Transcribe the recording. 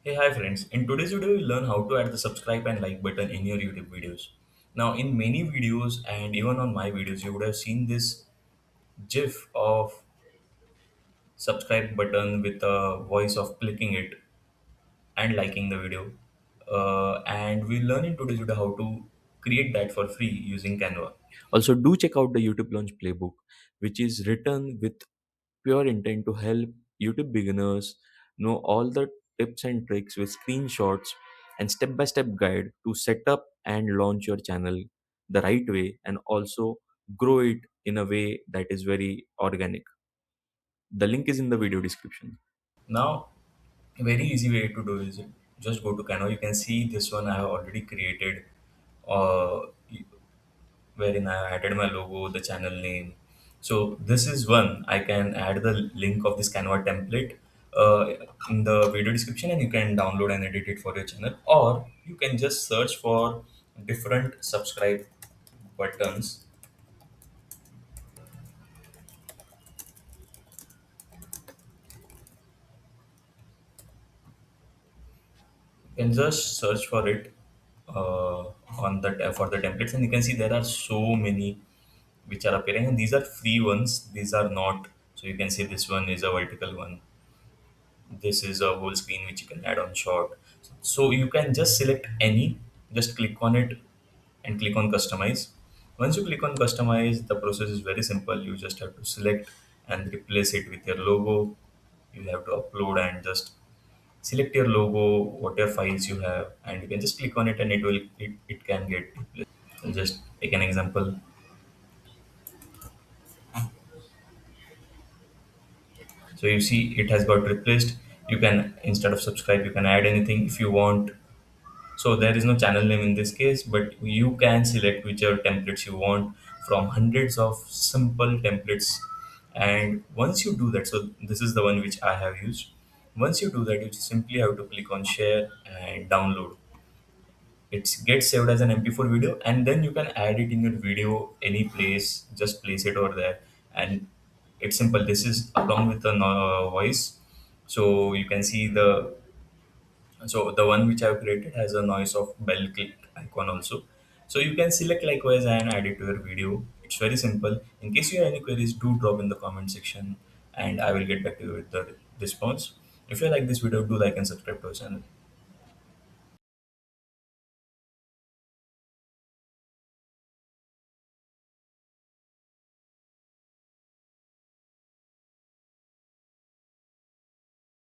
Hey, hi friends. In today's video, we'll learn how to add the subscribe and like button in your YouTube videos. Now, in many videos and even on my videos, you would have seen this GIF of subscribe button with a voice of clicking it and liking the video. And we'll learn in today's video how to create that for free using Canva. Also, do check out the YouTube Launch Playbook, which is written with pure intent to help YouTube beginners know all the tips and tricks with screenshots and step by step guide to set up and launch your channel the right way and also grow it in a way that is very organic. The link is in the video description. Now, a very easy way to do is just go to Canva. You can see this one I have already created. Uh, Wherein I added my logo, the channel name. So this is one. I can add the link of this Canva template in the video description, and you can download and edit it for your channel, or you can just search for different subscribe buttons. You can just search for it on the for the templates, and you can see there are so many which are appearing, and these are free ones. These are not. So you can see this one is a vertical one. This is a whole screen which you can add on short. So you can just select any, just click on it and click on customize. Once you click on customize, the process is very simple. You just have to select and replace it with your logo. You have to upload and just select your logo, whatever files you have, and you can just click on it and it can get replaced. I'll just take an example. So you see it has got replaced. You can, instead of subscribe, you can add anything if you want. So there is no channel name in this case, but you can select whichever templates you want from hundreds of simple templates. And once you do that, so this is the one which I have used. Once you do that, you simply have to click on share and download. It gets saved as an MP4 video, and then you can add it in your video any place. Just place it over there, and it's simple. This is along with the voice, so you can see the one which I've created has a noise of bell click icon also. So you can select likewise and add it to your video. It's very simple. In case you have any queries, do drop in the comment section and I will get back to you with the response. If you like this video, do like and subscribe to our channel.